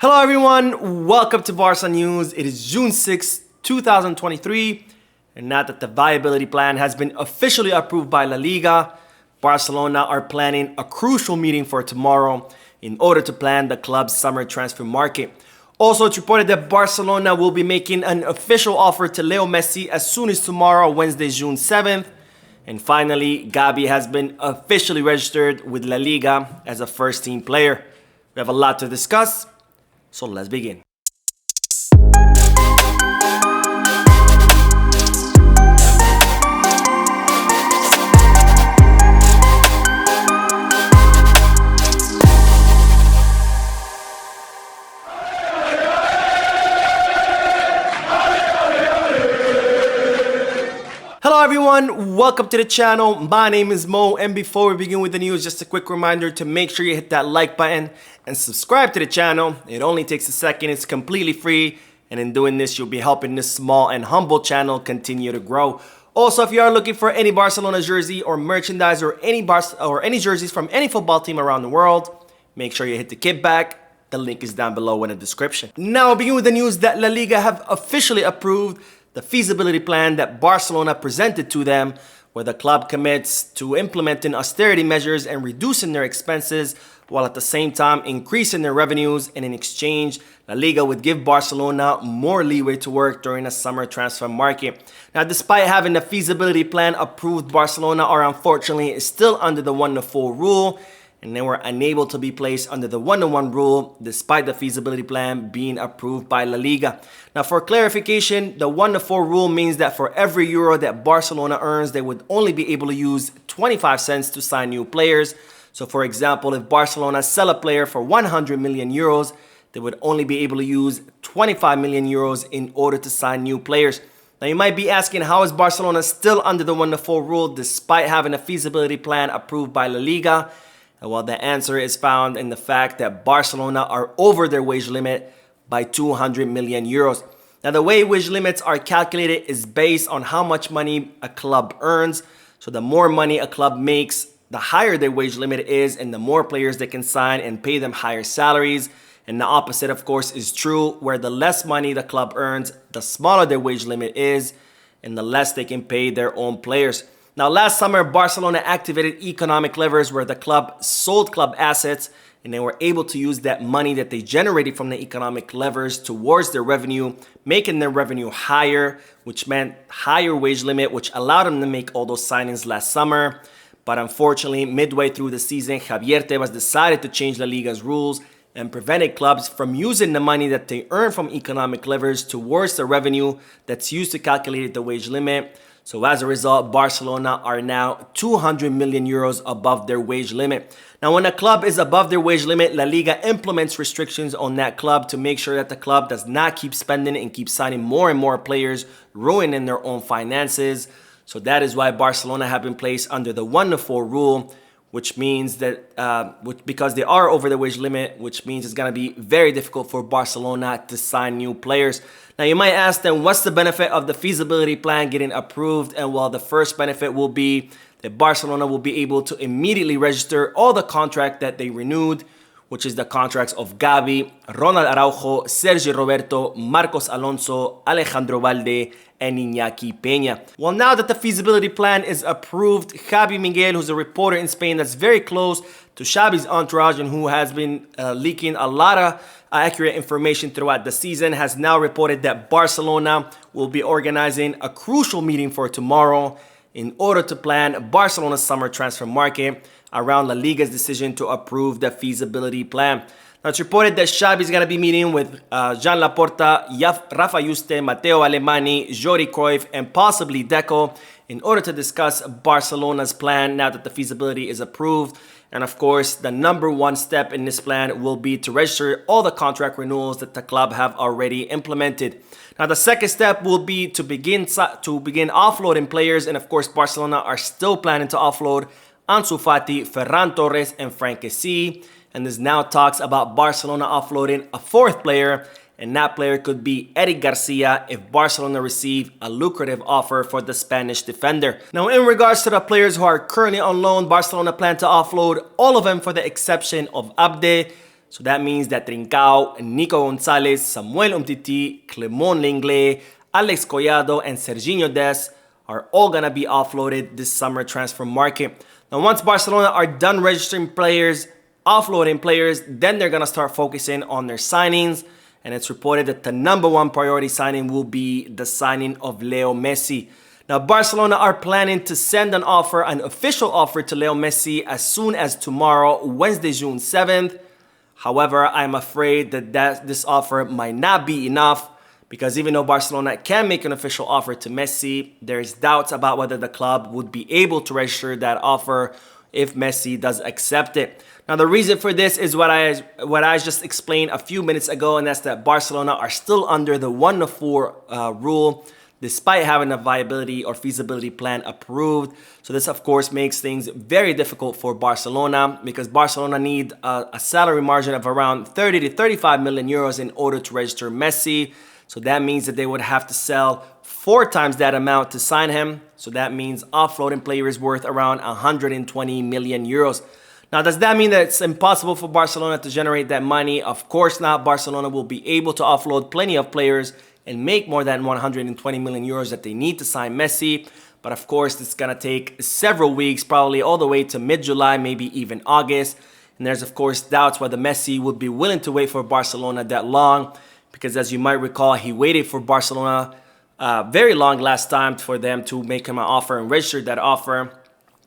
Hello everyone, welcome to Barca News. It is June 6, 2023, and now that the viability plan has been officially approved by La Liga, Barcelona are planning a crucial meeting for tomorrow in order to plan the club's summer transfer market. Also, it's reported that Barcelona will be making an official offer to Leo Messi as soon as tomorrow, Wednesday, June 7th. And finally, Gavi has been officially registered with La Liga as a first-team player. We have a lot to discuss, so let's begin. Hello everyone, welcome to the channel. My name is Mo, and before we begin with the news, just a quick reminder to make sure you hit that like button and subscribe to the channel. It only takes a second, it's completely free, and in doing this you'll be helping this small and humble channel continue to grow. Also, if you are looking for any Barcelona jersey or merchandise or any jerseys from any football team around the world, make sure you hit the kickback. The link is down below in the description. Now I'll begin with the news that La Liga have officially approved the feasibility plan that Barcelona presented to them, where the club commits to implementing austerity measures and reducing their expenses, while at the same time increasing their revenues, and in exchange, La Liga would give Barcelona more leeway to work during the summer transfer market. Now, despite having the feasibility plan approved, Barcelona are unfortunately still under the 1-4 rule, and they were unable to be placed under the 1-1 rule despite the feasibility plan being approved by La Liga. Now, for clarification, the 1-4 rule means that for every euro that Barcelona earns, they would only be able to use 25 cents to sign new players. So for example, if Barcelona sell a player for 100 million euros, they would only be able to use 25 million euros in order to sign new players. Now you might be asking, how is Barcelona still under the 1-4 rule despite having a feasibility plan approved by La Liga? Well, the answer is found in the fact that Barcelona are over their wage limit by 200 million euros. Now, the way wage limits are calculated is based on how much money a club earns. So the more money a club makes, the higher their wage limit is, and the more players they can sign and pay them higher salaries. And the opposite, of course, is true, where the less money the club earns, the smaller their wage limit is, and the less they can pay their own players. Now, last summer, Barcelona activated economic levers where the club sold club assets, and they were able to use that money that they generated from the economic levers towards their revenue, making their revenue higher, which meant higher wage limit, which allowed them to make all those signings last summer. But unfortunately, midway through the season, Javier Tebas decided to change La Liga's rules and prevented clubs from using the money that they earn from economic levers towards the revenue that's used to calculate the wage limit. So as a result, Barcelona are now 200 million euros above their wage limit. Now, when a club is above their wage limit, La Liga implements restrictions on that club to make sure that the club does not keep spending and keep signing more and more players, ruining their own finances. So that is why Barcelona have been placed under the 1-4 rule, which means that because they are over the wage limit, which means it's going to be very difficult for Barcelona to sign new players. Now, you might ask then, what's the benefit of the feasibility plan getting approved? And well, the first benefit will be that Barcelona will be able to immediately register all the contract that they renewed, which is the contracts of Gavi, Ronald Araujo, Sergio Roberto, Marcos Alonso, Alejandro Valde, and Iñaki Peña. Well, now that the feasibility plan is approved, Javi Miguel, who's a reporter in Spain that's very close to Xavi's entourage and who has been leaking a lot of accurate information throughout the season, has now reported that Barcelona will be organizing a crucial meeting for tomorrow in order to plan Barcelona's summer transfer market around La Liga's decision to approve the feasibility plan. Now, it's reported that Xavi is going to be meeting with Jean Laporta, Rafa Yuste, Matteo Alemany, Jordi Cruyff, and possibly Deco in order to discuss Barcelona's plan now that the feasibility is approved. And of course, the number one step in this plan will be to register all the contract renewals that the club have already implemented. Now, the second step will be to begin offloading players. And of course, Barcelona are still planning to offload Ansu Fati, Ferran Torres, and Frank Kessie. And there's now talks about Barcelona offloading a fourth player, and that player could be Eric Garcia if Barcelona receive a lucrative offer for the Spanish defender. Now, in regards to the players who are currently on loan, Barcelona plan to offload all of them for the exception of Abde. So that means that Trincao, Nico Gonzalez, Samuel Umtiti, Clemon Lenglet, Alex Collado, and Serginho Dest are all going to be offloaded this summer transfer market. Now, once Barcelona are done registering players, offloading players, then they're going to start focusing on their signings. And it's reported that the number one priority signing will be the signing of Leo Messi. Now, Barcelona are planning to send an official offer to Leo Messi as soon as tomorrow, Wednesday, June 7th. However, I'm afraid that this offer might not be enough because even though Barcelona can make an official offer to Messi, there's doubts about whether the club would be able to register that offer if Messi does accept it. Now, the reason for this is what I just explained a few minutes ago, and that's that Barcelona are still under the 1-4 rule, despite having a viability or feasibility plan approved. So this, of course, makes things very difficult for Barcelona because Barcelona need a salary margin of around 30 to 35 million euros in order to register Messi. So that means that they would have to sell 4 times that amount to sign him. So that means offloading players worth around 120 million euros. Now, does that mean that it's impossible for Barcelona to generate that money? Of course not. Barcelona will be able to offload plenty of players and make more than 120 million euros that they need to sign Messi. But of course, it's going to take several weeks, probably all the way to mid-July, maybe even August. And there's, of course, doubts whether Messi would be willing to wait for Barcelona that long. Because as you might recall, he waited for Barcelona very long last time for them to make him an offer and register that offer.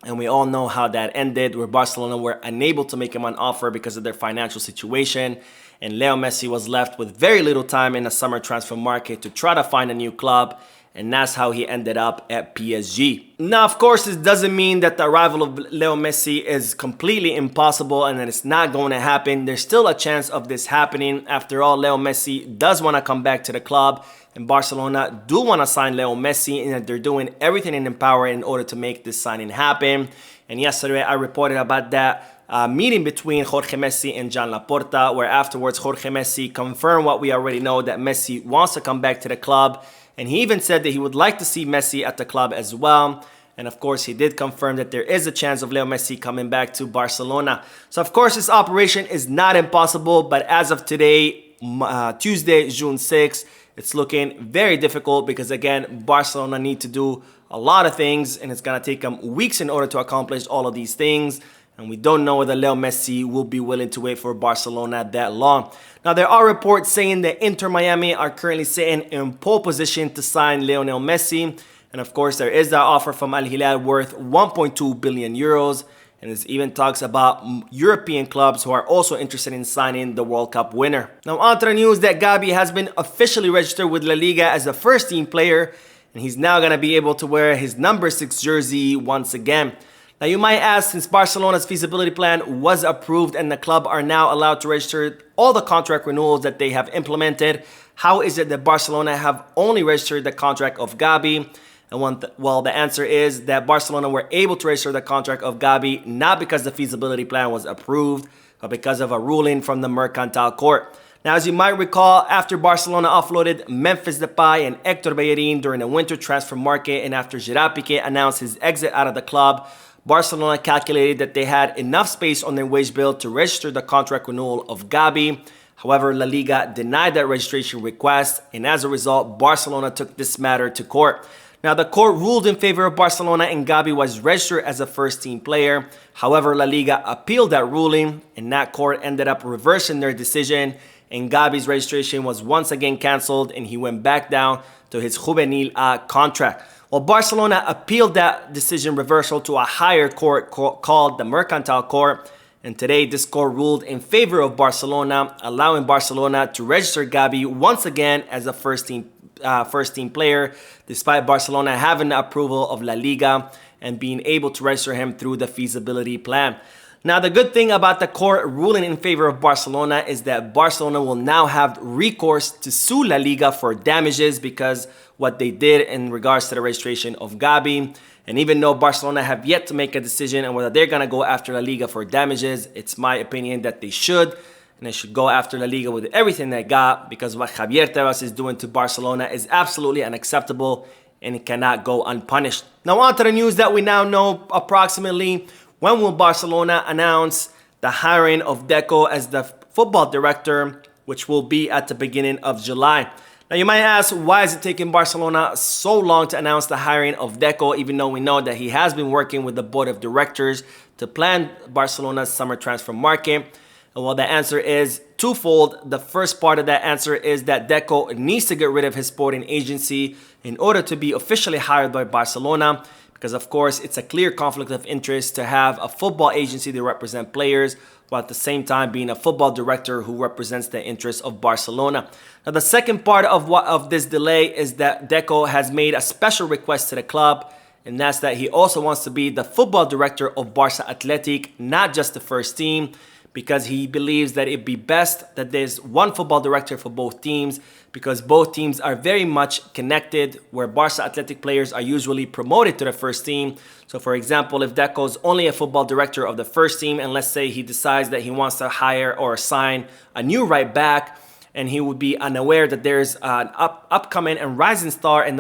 And we all know how that ended, where Barcelona were unable to make him an offer because of their financial situation. And Leo Messi was left with very little time in the summer transfer market to try to find a new club. And that's how he ended up at PSG. Now, of course, this doesn't mean that the arrival of Leo Messi is completely impossible and that it's not going to happen. There's still a chance of this happening. After all, Leo Messi does want to come back to the club. And Barcelona do want to sign Leo Messi, and that they're doing everything in their power in order to make this signing happen. And yesterday, I reported about that meeting between Jorge Messi and Joan Laporta, where afterwards Jorge Messi confirmed what we already know, that Messi wants to come back to the club. And he even said that he would like to see Messi at the club as well. And of course, he did confirm that there is a chance of Leo Messi coming back to Barcelona. So of course, this operation is not impossible, but as of today, Tuesday, June 6th, it's looking very difficult because, again, Barcelona need to do a lot of things, and it's going to take them weeks in order to accomplish all of these things. And we don't know whether Leo Messi will be willing to wait for Barcelona that long. Now, there are reports saying that Inter Miami are currently sitting in pole position to sign Lionel Messi. And of course, there is that offer from Al Hilal worth 1.2 billion euros. And there's even talks about European clubs who are also interested in signing the World Cup winner. Now, on to the news that Gavi has been officially registered with La Liga as a first-team player. And he's now going to be able to wear his number 6 jersey once again. Now, you might ask, since Barcelona's feasibility plan was approved and the club are now allowed to register all the contract renewals that they have implemented, how is it that Barcelona have only registered the contract of Gavi? And well, the answer is that Barcelona were able to register the contract of Gavi not because the feasibility plan was approved, but because of a ruling from the Mercantile Court. Now, as you might recall, after Barcelona offloaded Memphis Depay and Hector Bellerin during the winter transfer market, and after Gerard Piqué announced his exit out of the club, Barcelona calculated that they had enough space on their wage bill to register the contract renewal of Gavi. However, La Liga denied that registration request, and as a result, Barcelona took this matter to court. Now, the court ruled in favor of Barcelona, and Gavi was registered as a first-team player. However, La Liga appealed that ruling, and that court ended up reversing their decision, and Gavi's registration was once again canceled, and he went back down to his Juvenil A contract. Well, Barcelona appealed that decision reversal to a higher court called the Mercantile Court. And today, this court ruled in favor of Barcelona, allowing Barcelona to register Gavi once again as a first-team player, despite Barcelona having the approval of La Liga and being able to register him through the feasibility plan. Now, the good thing about the court ruling in favor of Barcelona is that Barcelona will now have recourse to sue La Liga for damages because what they did in regards to the registration of Gavi. And even though Barcelona have yet to make a decision on whether they're going to go after La Liga for damages, it's my opinion that they should. And they should go after La Liga with everything they got, because what Javier Tebas is doing to Barcelona is absolutely unacceptable and it cannot go unpunished. Now, on to the news that we now know approximately. When will Barcelona announce the hiring of Deco as the football director, which will be at the beginning of July. Now you might ask, why is it taking Barcelona so long to announce the hiring of Deco, even though we know that he has been working with the board of directors to plan Barcelona's summer transfer market? And well, the answer is twofold. The first part of that answer is that Deco needs to get rid of his sporting agency in order to be officially hired by Barcelona, because of course it's a clear conflict of interest to have a football agency to represent players while at the same time being a football director who represents the interests of Barcelona. Now the second part of this delay is that Deco has made a special request to the club, and that's that he also wants to be the football director of Barca Athletic, not just the first team, because he believes that it'd be best that there's one football director for both teams, because both teams are very much connected, where Barca Athletic players are usually promoted to the first team. So for example, if Deco's only a football director of the first team, and let's say he decides that he wants to hire or sign a new right back, and he would be unaware that there's an upcoming and rising star in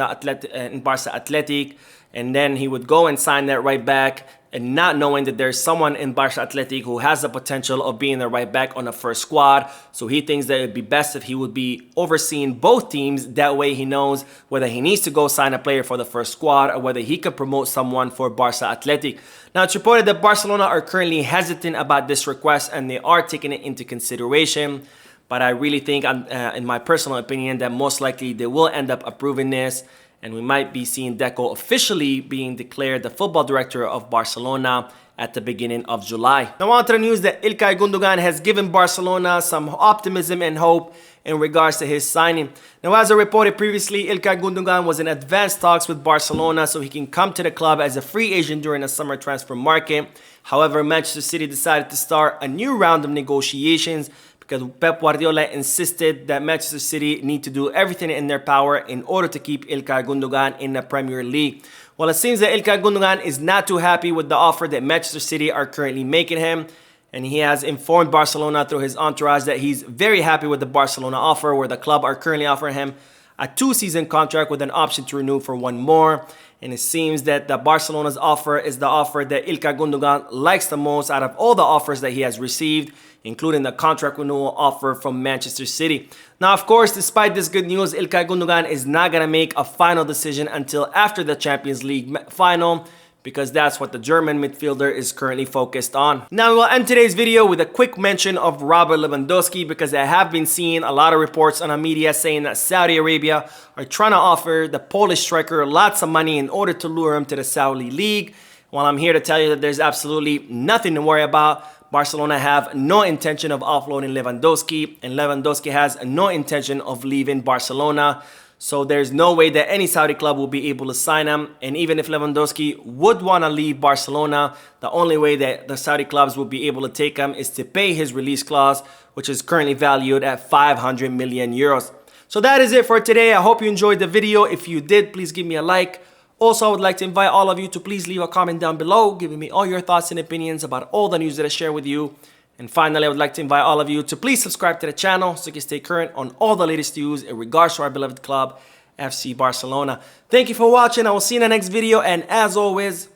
Barca Athletic, and then he would go and sign that right back, and not knowing that there's someone in Barca Athletic who has the potential of being the right back on the first squad. So he thinks that it'd be best if he would be overseeing both teams. That way he knows whether he needs to go sign a player for the first squad or whether he could promote someone for Barca Athletic. Now it's reported that Barcelona are currently hesitant about this request and they are taking it into consideration. But I really think, in my personal opinion, that most likely they will end up approving this, and we might be seeing Deco officially being declared the football director of Barcelona at the beginning of July. Now on to the news that İlkay Gündoğan has given Barcelona some optimism and hope in regards to his signing. Now as I reported previously, İlkay Gündoğan was in advanced talks with Barcelona so he can come to the club as a free agent during the summer transfer market. However, Manchester City decided to start a new round of negotiations because Pep Guardiola insisted that Manchester City need to do everything in their power in order to keep İlkay Gündoğan in the Premier League. Well, it seems that İlkay Gündoğan is not too happy with the offer that Manchester City are currently making him, and he has informed Barcelona through his entourage that he's very happy with the Barcelona offer, where the club are currently offering him a 2-season contract with an option to renew for one more. And it seems that the Barcelona's offer is the offer that İlkay Gündoğan likes the most out of all the offers that he has received, including the contract renewal offer from Manchester City. Now, of course, despite this good news, İlkay Gündoğan is not going to make a final decision until after the Champions League final, because that's what the German midfielder is currently focused on. Now, we'll end today's video with a quick mention of Robert Lewandowski, because I have been seeing a lot of reports on the media saying that Saudi Arabia are trying to offer the Polish striker lots of money in order to lure him to the Saudi League. Well, I'm here to tell you that there's absolutely nothing to worry about. Barcelona have no intention of offloading Lewandowski, and Lewandowski has no intention of leaving Barcelona. So there's no way that any Saudi club will be able to sign him. And even if Lewandowski would want to leave Barcelona, the only way that the Saudi clubs will be able to take him is to pay his release clause, which is currently valued at 500 million euros. So that is it for today. I hope you enjoyed the video. If you did, please give me a like. Also, I would like to invite all of you to please leave a comment down below, giving me all your thoughts and opinions about all the news that I share with you. And finally, I would like to invite all of you to please subscribe to the channel so you can stay current on all the latest news in regards to our beloved club, FC Barcelona. Thank you for watching. I will see you in the next video. And as always,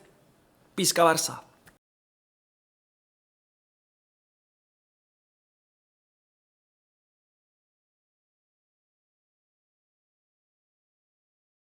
Peace, Barça.